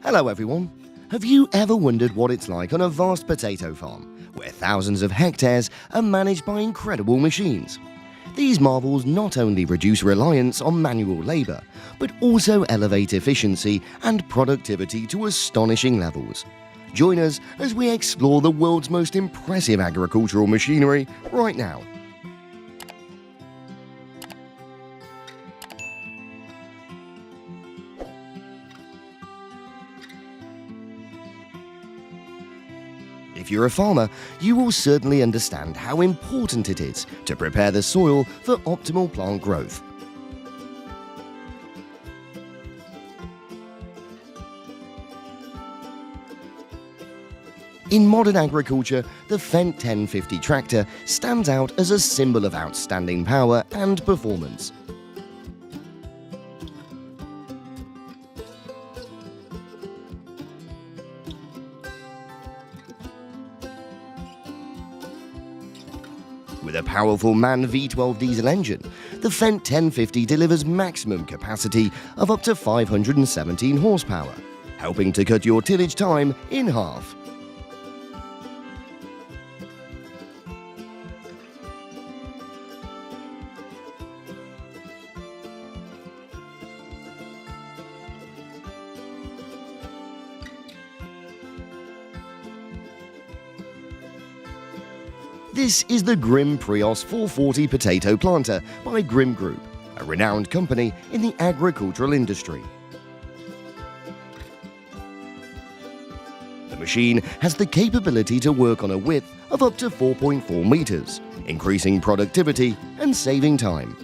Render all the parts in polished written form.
Hello everyone. Have you ever wondered what it's like on a vast potato farm, where thousands of hectares are managed by incredible machines? These marvels not only reduce reliance on manual labour, but also elevate efficiency and productivity to astonishing levels. Join us as we explore the world's most impressive agricultural machinery right now. If you're a farmer, you will certainly understand how important it is to prepare the soil for optimal plant growth. In modern agriculture, the Fendt 1050 tractor stands out as a symbol of outstanding power and performance. With a powerful MAN V12 diesel engine, the Fendt 1050 delivers maximum capacity of up to 517 horsepower, helping to cut your tillage time in half. This is the Grimm Prios 440 potato planter by Grimm Group, a renowned company in the agricultural industry. The machine has the capability to work on a width of up to 4.4 meters, increasing productivity and saving time.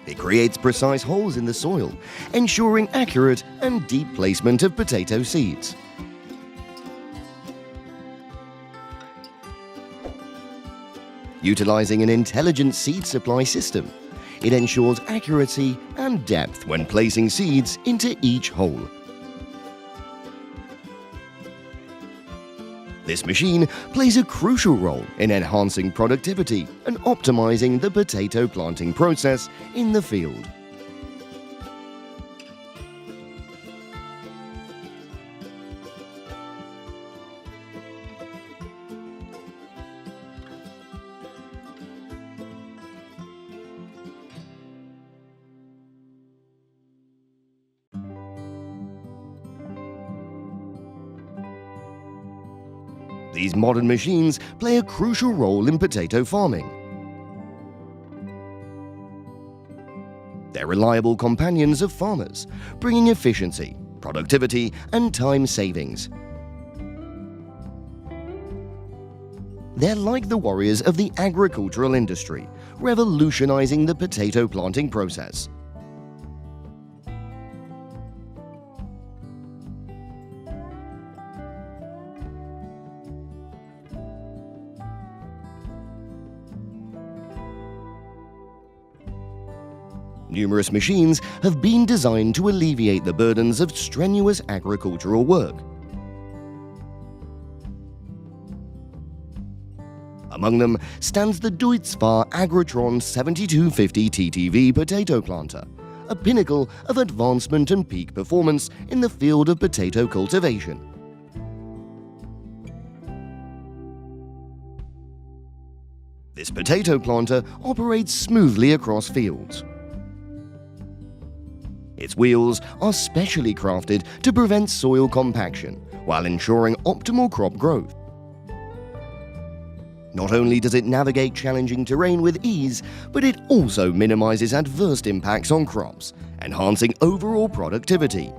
It creates precise holes in the soil, ensuring accurate and deep placement of potato seeds. Utilizing an intelligent seed supply system, it ensures accuracy and depth when placing seeds into each hole. This machine plays a crucial role in enhancing productivity and optimizing the potato planting process in the field. These modern machines play a crucial role in potato farming. They're reliable companions of farmers, bringing efficiency, productivity, and time savings. They're like the warriors of the agricultural industry, revolutionizing the potato planting process. Numerous machines have been designed to alleviate the burdens of strenuous agricultural work. Among them stands the Deutz-Fahr Agrotron 7250 TTV potato planter, a pinnacle of advancement and peak performance in the field of potato cultivation. This potato planter operates smoothly across fields. Its wheels are specially crafted to prevent soil compaction while ensuring optimal crop growth. Not only does it navigate challenging terrain with ease, but it also minimizes adverse impacts on crops, enhancing overall productivity.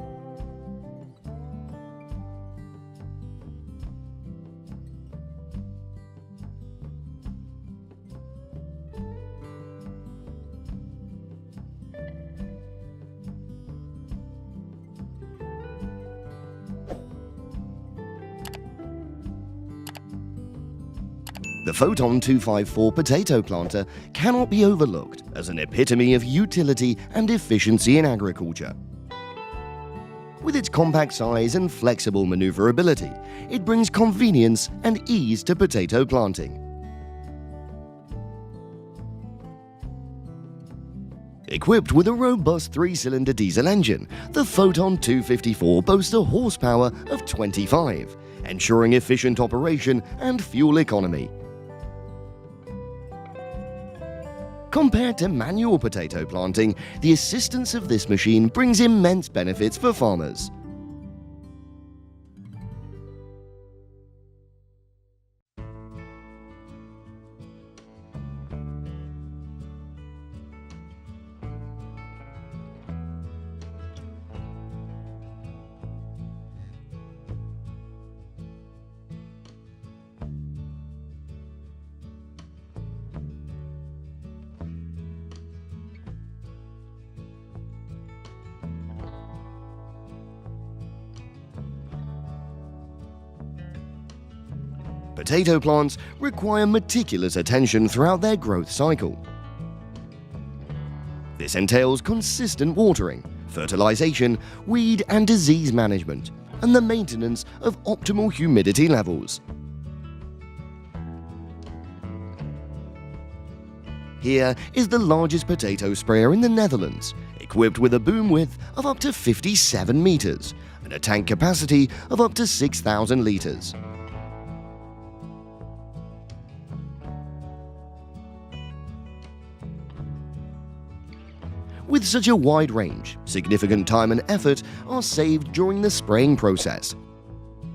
The Photon 254 potato planter cannot be overlooked as an epitome of utility and efficiency in agriculture. With its compact size and flexible maneuverability, it brings convenience and ease to potato planting. Equipped with a robust 3-cylinder diesel engine, the Photon 254 boasts a horsepower of 25, ensuring efficient operation and fuel economy. Compared to manual potato planting, the assistance of this machine brings immense benefits for farmers. Potato plants require meticulous attention throughout their growth cycle. This entails consistent watering, fertilization, weed and disease management, and the maintenance of optimal humidity levels. Here is the largest potato sprayer in the Netherlands, equipped with a boom width of up to 57 meters and a tank capacity of up to 6,000 liters. With such a wide range, significant time and effort are saved during the spraying process.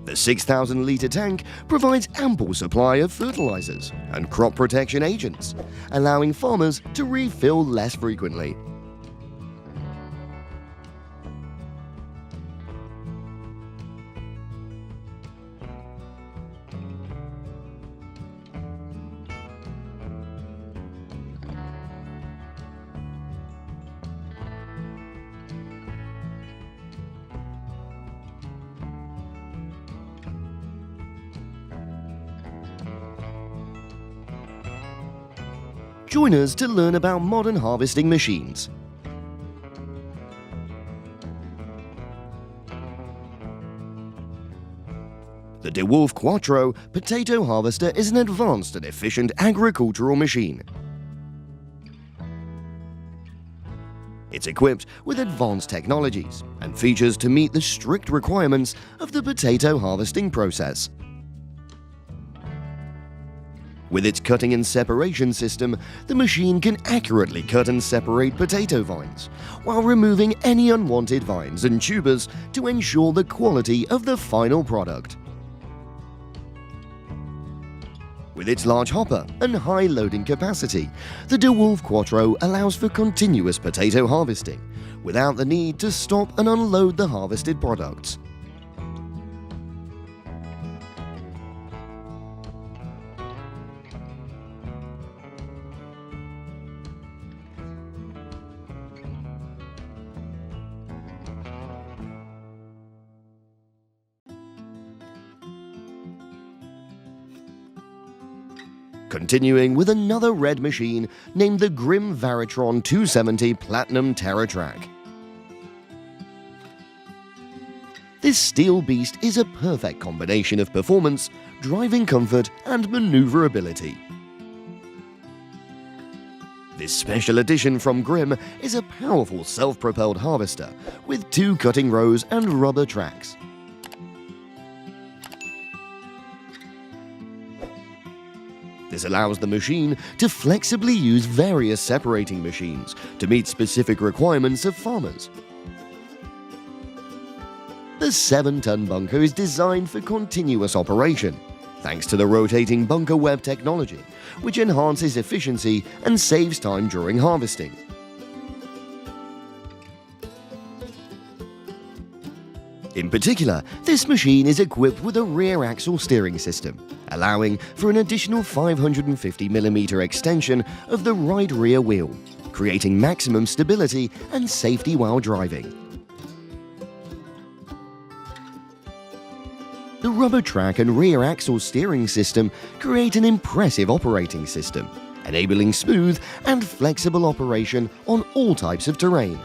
The 6,000-litre tank provides ample supply of fertilizers and crop protection agents, allowing farmers to refill less frequently. Join us to learn about modern harvesting machines. The DeWolf Quattro potato harvester is an advanced and efficient agricultural machine. It's equipped with advanced technologies and features to meet the strict requirements of the potato harvesting process. With its cutting and separation system, the machine can accurately cut and separate potato vines, while removing any unwanted vines and tubers to ensure the quality of the final product. With its large hopper and high loading capacity, the DeWolf Quattro allows for continuous potato harvesting, without the need to stop and unload the harvested products. Continuing with another red machine named the Grimm Varitron 270 Platinum TerraTrack. This steel beast is a perfect combination of performance, driving comfort and maneuverability. This special edition from Grimm is a powerful self-propelled harvester with 2 cutting rows and rubber tracks. This allows the machine to flexibly use various separating machines to meet specific requirements of farmers. The 7-ton bunker is designed for continuous operation, thanks to the rotating bunker web technology, which enhances efficiency and saves time during harvesting. In particular, this machine is equipped with a rear axle steering system, allowing for an additional 550mm extension of the right rear wheel, creating maximum stability and safety while driving. The rubber track and rear axle steering system create an impressive operating system, enabling smooth and flexible operation on all types of terrain.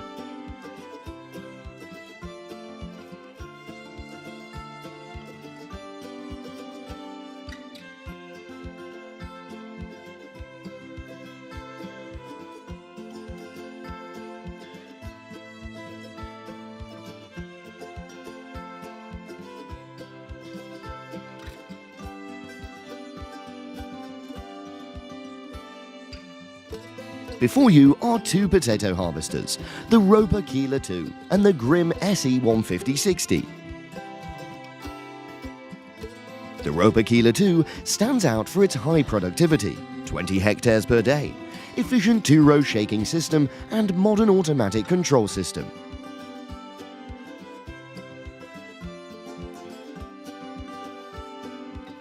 Before you are two potato harvesters, the Roper Keeler 2 and the Grimm SE 150/60. The Roper Keeler 2 stands out for its high productivity, 20 hectares per day, efficient two-row shaking system and modern automatic control system.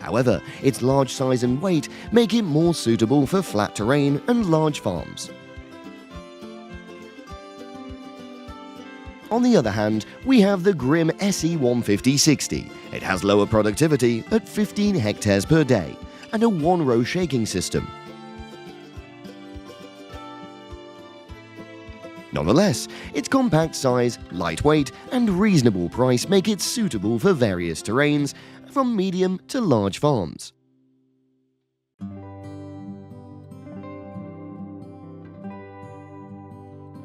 However, its large size and weight make it more suitable for flat terrain and large farms. On the other hand, we have the Grimm SE 150/60. It has lower productivity at 15 hectares per day and a one-row shaking system. Nonetheless, its compact size, lightweight and reasonable price make it suitable for various terrains, from medium to large farms.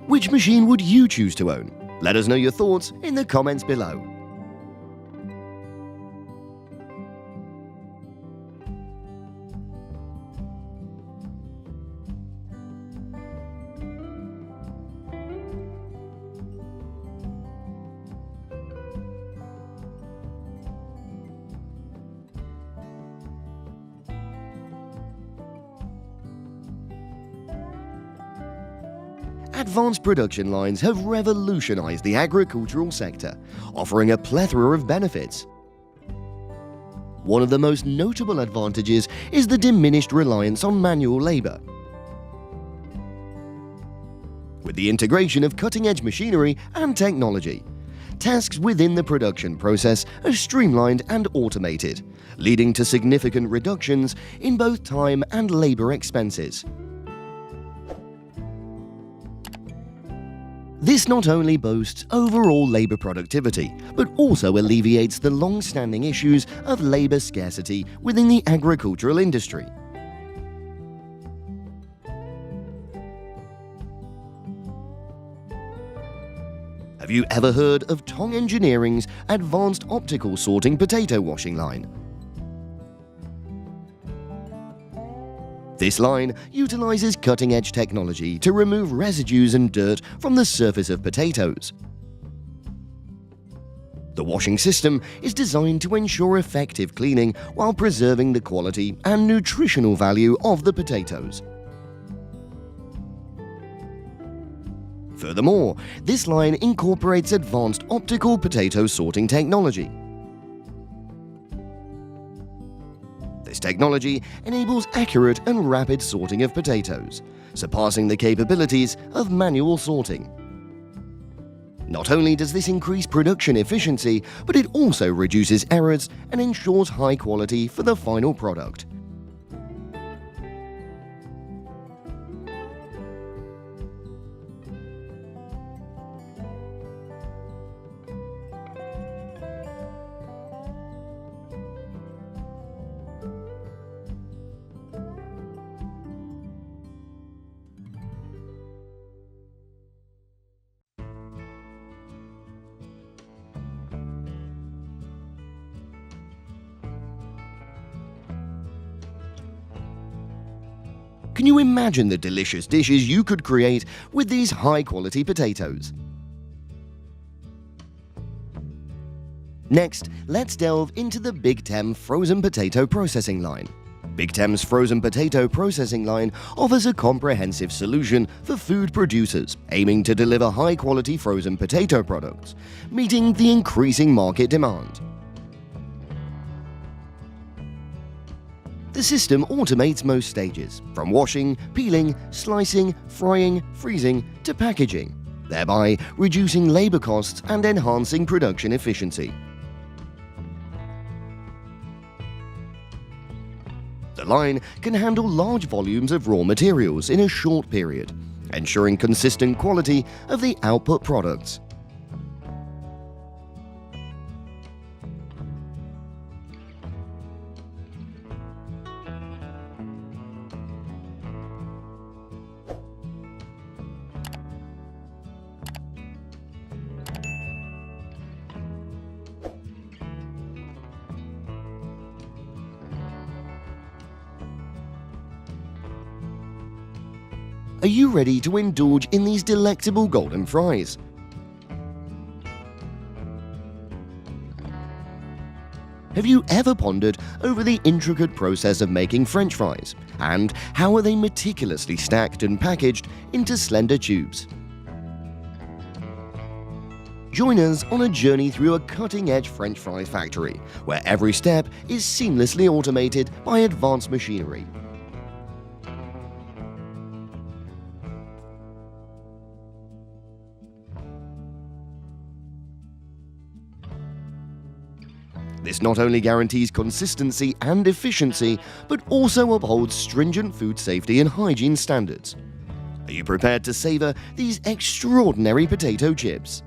Which machine would you choose to own? Let us know your thoughts in the comments below. Advanced production lines have revolutionized the agricultural sector, offering a plethora of benefits. One of the most notable advantages is the diminished reliance on manual labor. With the integration of cutting-edge machinery and technology, tasks within the production process are streamlined and automated, leading to significant reductions in both time and labor expenses. This not only boasts overall labor productivity, but also alleviates the long-standing issues of labor scarcity within the agricultural industry. Have you ever heard of Tong Engineering's advanced optical sorting potato washing line? This line utilizes cutting-edge technology to remove residues and dirt from the surface of potatoes. The washing system is designed to ensure effective cleaning while preserving the quality and nutritional value of the potatoes. Furthermore, this line incorporates advanced optical potato sorting technology. This technology enables accurate and rapid sorting of potatoes, surpassing the capabilities of manual sorting. Not only does this increase production efficiency, but it also reduces errors and ensures high quality for the final product. Can you imagine the delicious dishes you could create with these high-quality potatoes? Next, let's delve into the Big Tem frozen potato processing line. Big Tem's frozen potato processing line offers a comprehensive solution for food producers aiming to deliver high-quality frozen potato products, meeting the increasing market demand. The system automates most stages, from washing, peeling, slicing, frying, freezing, to packaging, thereby reducing labor costs and enhancing production efficiency. The line can handle large volumes of raw materials in a short period, ensuring consistent quality of the output products. Are you ready to indulge in these delectable golden fries? Have you ever pondered over the intricate process of making French fries, and how are they meticulously stacked and packaged into slender tubes? Join us on a journey through a cutting-edge French fry factory, where every step is seamlessly automated by advanced machinery. This not only guarantees consistency and efficiency, but also upholds stringent food safety and hygiene standards. Are you prepared to savor these extraordinary potato chips?